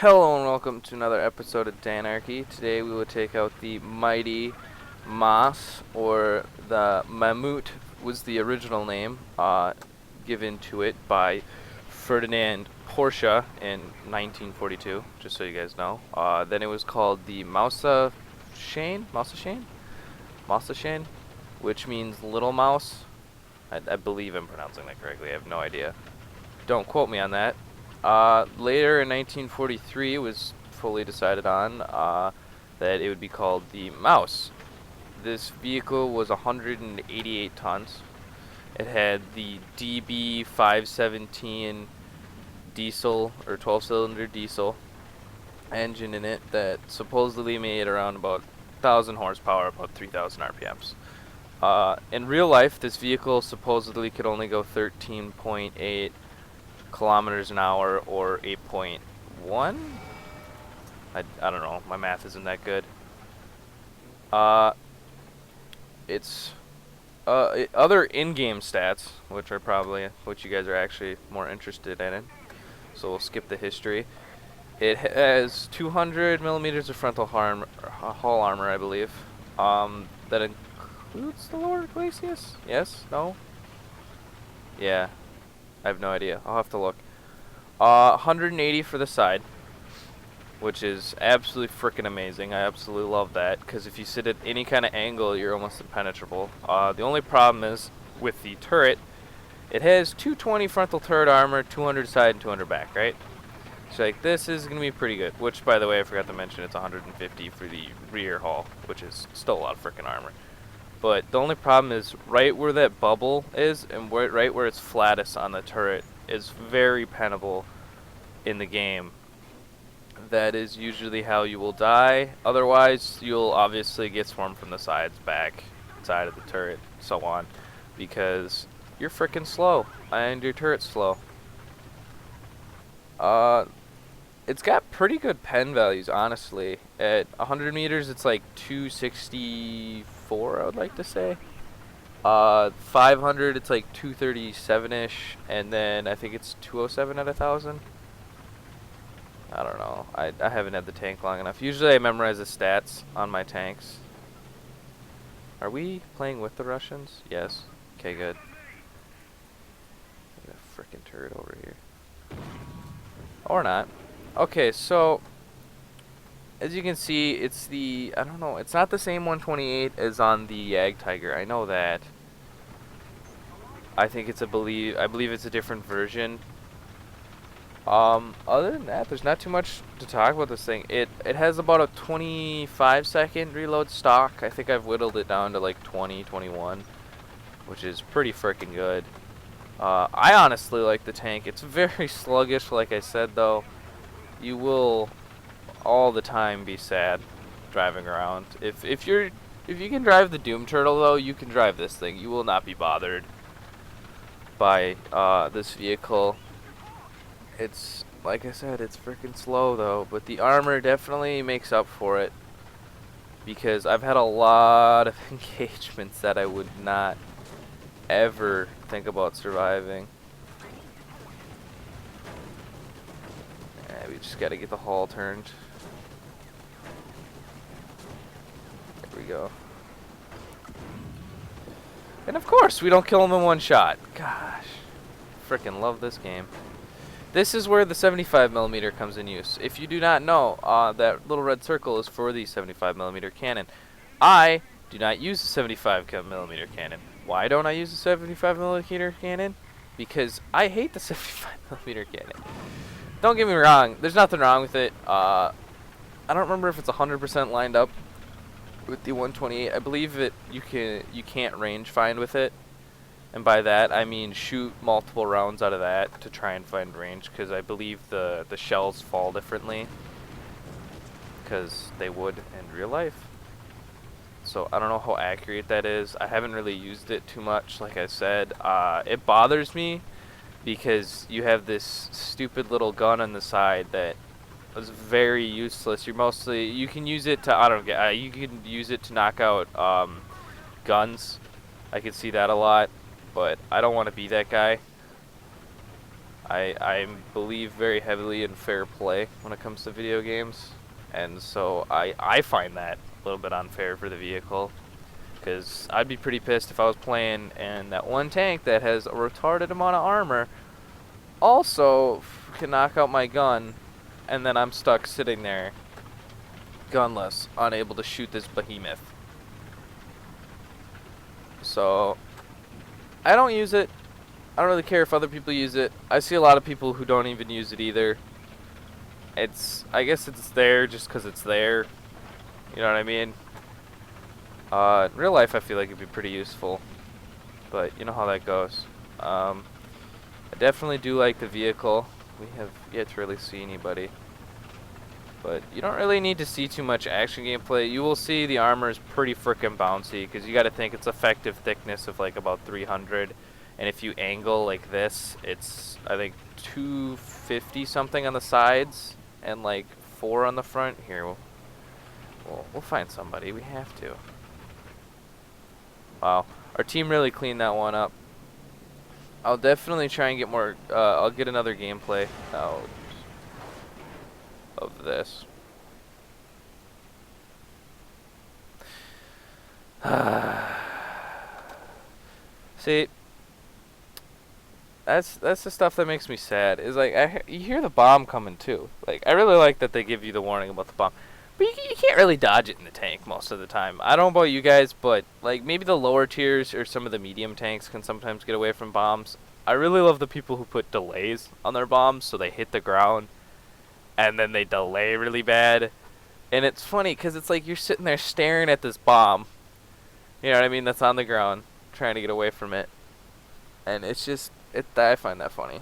Hello and welcome to another episode of Danarchy. Today we will take out the mighty Moss, or the Mammut was the original name given to it by Ferdinand Porsche in 1942, just so you guys know. Then it was called the Mausa, which means little mouse. I believe I'm pronouncing that correctly. I have no idea. Don't quote me on that. Later in 1943, it was fully decided on that it would be called the Mouse. This vehicle was 188 tons. It had the DB517 diesel, or 12-cylinder diesel engine in it that supposedly made around about 1,000 horsepower, about 3,000 RPMs. In real life, this vehicle supposedly could only go 13.8 kilometers an hour, or 8.1. I don't know. My math isn't that good. It's other in-game stats, which are probably what you guys are actually more interested in. So we'll skip the history. It has 200 millimeters of frontal hull armor, I believe. That includes the lower glacis? Yes? No? Yeah. I have no idea. I'll have to look. 180 for the side, which is absolutely freaking amazing. I absolutely love that, because if you sit at any kind of angle, you're almost impenetrable. The only problem is with the turret, it has 220 frontal turret armor, 200 side, and 200 back, right? So like, this is going to be pretty good, which, by the way, I forgot to mention, it's 150 for the rear hull, which is still a lot of freaking armor. But the only problem is right where that bubble is, and right where it's flattest on the turret, is very pennable in the game. That is usually how you will die. Otherwise, you'll obviously get swarmed from the sides, back, side of the turret, so on, because you're freaking slow, and your turret's slow. It's got pretty good pen values, honestly. At 100 meters, it's like 264, I would like to say. 500, it's like 237-ish, and then I think it's 207 at 1,000. I don't know. I haven't had the tank long enough. Usually I memorize the stats on my tanks. Are we playing with the Russians? Yes. Okay, good. Get a frickin' turret over here. Or not. Okay, so as you can see, it's the, I don't know, it's not the same 128 as on the Yag Tiger. I know that. I think it's I believe it's a different version. Other than that, there's not too much to talk about this thing. It has about a 25-second reload stock. I think I've whittled it down to like 20, 21, which is pretty freaking good. I honestly like the tank. It's very sluggish, like I said, though. You will all the time be sad driving around. If you can drive the Doom Turtle, though, you can drive this thing. You will not be bothered by this vehicle. It's, like I said, it's freaking slow, though, but the armor definitely makes up for it, because I've had a lot of engagements that I would not ever think about surviving. We just gotta get the hull turned. There we go. And of course, we don't kill him in one shot. Gosh, freaking love this game. This is where the 75mm comes in use. If you do not know, that little red circle is for the 75mm cannon. I do not use the 75mm cannon. Why don't I use the 75mm cannon? Because I hate the 75mm cannon. Don't get me wrong, there's nothing wrong with it. I don't remember if it's 100% lined up with the 128. I believe you can't range find with it. And by that, I mean shoot multiple rounds out of that to try and find range, because I believe the shells fall differently, because they would in real life. So I don't know how accurate that is. I haven't really used it too much, like I said. It bothers me because you have this stupid little gun on the side that is very useless. You can use it to, you can use it to knock out guns. I can see that a lot, but I don't want to be that guy. I believe very heavily in fair play when it comes to video games, and so I find that a little bit unfair for the vehicle. Because I'd be pretty pissed if I was playing and that one tank that has a retarded amount of armor also can knock out my gun, and then I'm stuck sitting there gunless, unable to shoot this behemoth. So I don't use it. I don't really care if other people use it. I see a lot of people who don't even use it either. I guess it's there just because it's there. You know what I mean? In real life, I feel like it'd be pretty useful, but you know how that goes. I definitely do like the vehicle. We have yet to really see anybody, but you don't really need to see too much action gameplay. You will see the armor is pretty frickin' bouncy, because you got to think it's effective thickness of like about 300, and if you angle like this, it's I think 250 something on the sides and like 4 on the front. Here, we'll find somebody. We have to. Wow, our team really cleaned that one up. I'll definitely try and get more, I'll get another gameplay out of this. See, that's the stuff that makes me sad, is like, you hear the bomb coming too. Like, I really like that they give you the warning about the bomb. But you can't really dodge it in the tank most of the time. I don't know about you guys, but like maybe the lower tiers or some of the medium tanks can sometimes get away from bombs. I really love the people who put delays on their bombs so they hit the ground and then they delay really bad. And it's funny because it's like you're sitting there staring at this bomb, you know what I mean, that's on the ground, trying to get away from it. And it's just, I find that funny.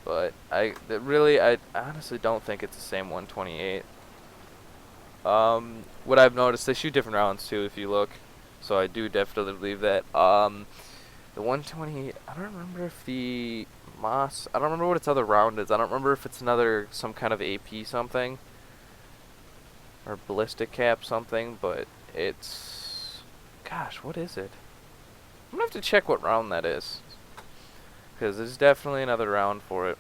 But I honestly don't think it's the same 128. What I've noticed, they shoot different rounds too if you look. So I do definitely believe that. The 128, I don't remember if the Moss, I don't remember what its other round is. I don't remember if it's some kind of AP something. Or ballistic cap something, but it's, gosh, what is it? I'm gonna have to check what round that is, because there's definitely another round for it.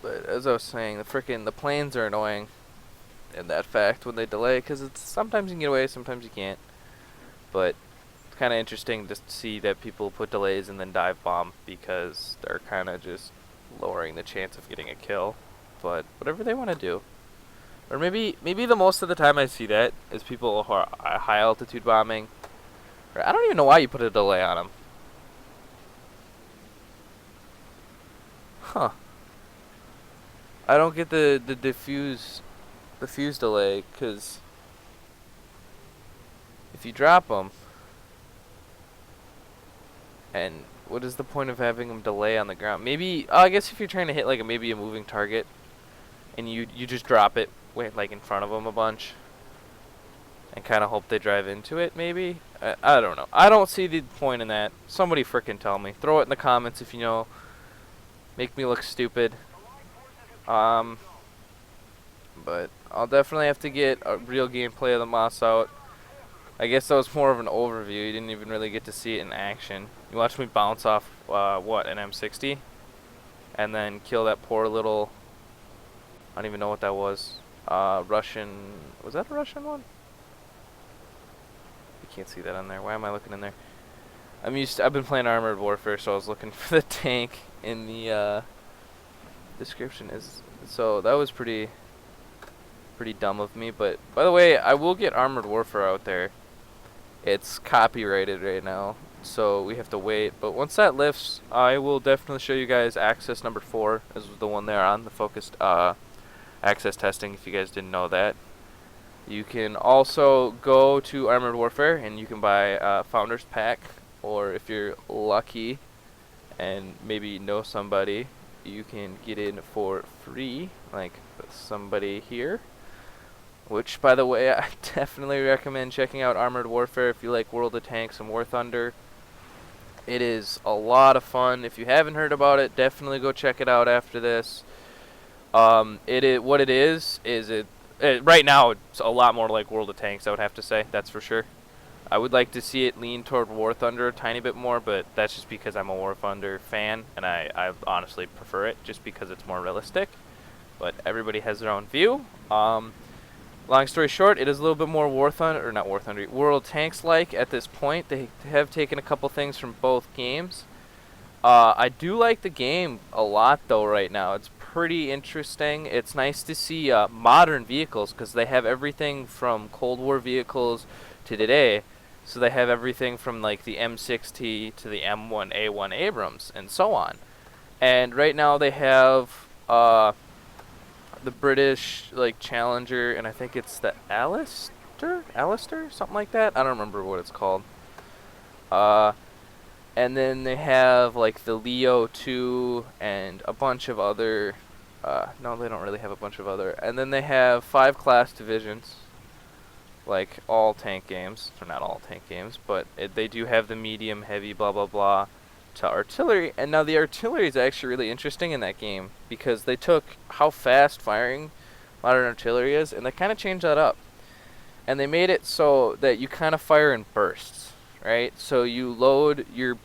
But as I was saying, the planes are annoying in that fact when they delay, because it's sometimes you can get away, sometimes you can't. But it's kind of interesting to see that people put delays and then dive bomb, because they're kind of just lowering the chance of getting a kill. But whatever they want to do. Or maybe the most of the time I see that is people who are high altitude bombing. Or I don't even know why you put a delay on them. Huh. I don't get the diffuse delay, because if you drop them, and what is the point of having them delay on the ground? Maybe, I guess if you're trying to hit like maybe a moving target, and you just drop it like in front of them a bunch, and kind of hope they drive into it, maybe? I don't know. I don't see the point in that. Somebody frickin' tell me. Throw it in the comments if you know. Make me look stupid. But I'll definitely have to get a real gameplay of the Moss out. I guess that was more of an overview. You didn't even really get to see it in action. You watched me bounce off, what, an M60? And then kill that poor little, I don't even know what that was. Russian, was that a Russian one? You can't see that on there. Why am I looking in there? I've been playing Armored Warfare, so I was looking for the tank in the description. So that was pretty dumb of me. But by the way, I will get Armored Warfare out there. It's copyrighted right now, so we have to wait. But once that lifts, I will definitely show you guys access number 4. This was the one there on the focused access testing, if you guys didn't know that. You can also go to Armored Warfare and you can buy Founders Pack, or if you're lucky and maybe know somebody, you can get in for free, like somebody here. Which, by the way, I definitely recommend checking out Armored Warfare if you like World of Tanks and War Thunder. It is a lot of fun. If you haven't heard about it, definitely go check it out after this. What it is right now it's a lot more like World of Tanks, I would have to say, that's for sure. I would like to see it lean toward War Thunder a tiny bit more, but that's just because I'm a War Thunder fan, and I honestly prefer it just because it's more realistic. But everybody has their own view. Long story short, it is a little bit more War Thunder, or not War Thunder, World Tanks like at this point. They have taken a couple things from both games. I do like the game a lot though right now. It's pretty interesting. It's nice to see modern vehicles because they have everything from Cold War vehicles to today. So they have everything from like the M60 to the M1A1 Abrams and so on. And right now they have the British like Challenger, and I think it's the Alistair, something like that. I don't remember what it's called. Uh, and then they have like the Leo 2 and a bunch of other. No, they don't really have a bunch of other. And then they have 5 class divisions, like all tank games. Or not all tank games, but they do have the medium, heavy, blah blah blah, to artillery. And now the artillery is actually really interesting in that game because they took how fast firing modern artillery is, and they kind of changed that up. And they made it so that you kind of fire in bursts, right? So you load your,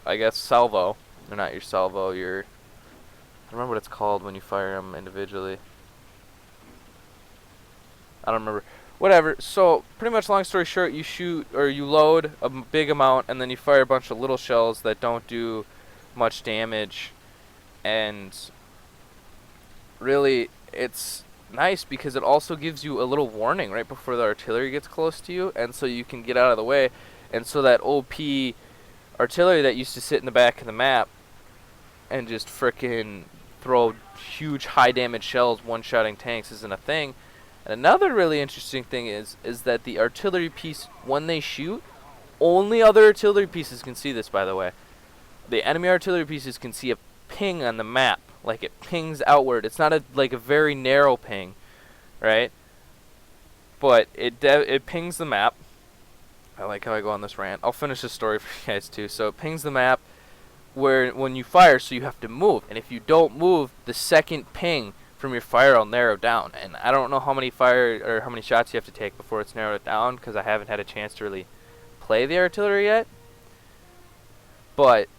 I guess, salvo. Or not your salvo, your... I don't remember what it's called when you fire them individually. I don't remember. Whatever. So, pretty much long story short, you shoot, or you load a big amount, and then you fire a bunch of little shells that don't do much damage. And really, it's nice because it also gives you a little warning right before the artillery gets close to you, and so you can get out of the way. And so that OP artillery that used to sit in the back of the map and just frickin' throw huge high damage shells one-shotting tanks isn't a thing. And another really interesting thing is that the artillery piece, when they shoot, only other artillery pieces can see this, by the way. The enemy artillery pieces can see a ping on the map, like it pings outward. It's not like a very narrow ping, right? But it pings the map. I like how I go on this rant. I'll finish this story for you guys too. So it pings the map where when you fire, so you have to move. And if you don't move, the second ping from your fire will narrow down. And I don't know how many fire or how many shots you have to take before it's narrowed down because I haven't had a chance to really play the artillery yet. But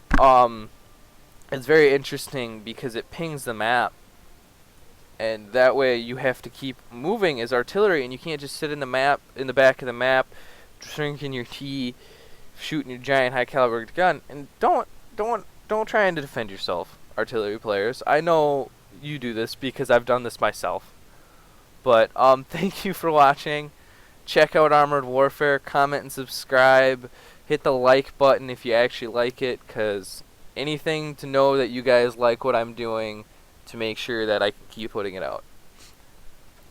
it's very interesting because it pings the map, and that way you have to keep moving as artillery, and you can't just sit in the back of the map, drinking your tea, shooting your giant high caliber gun. And don't try and defend yourself, artillery players. I know you do this because I've done this myself. But thank you for watching. Check out Armored Warfare, comment and subscribe. Hit the like button if you actually like it, because anything to know that you guys like what I'm doing to make sure that I can keep putting it out.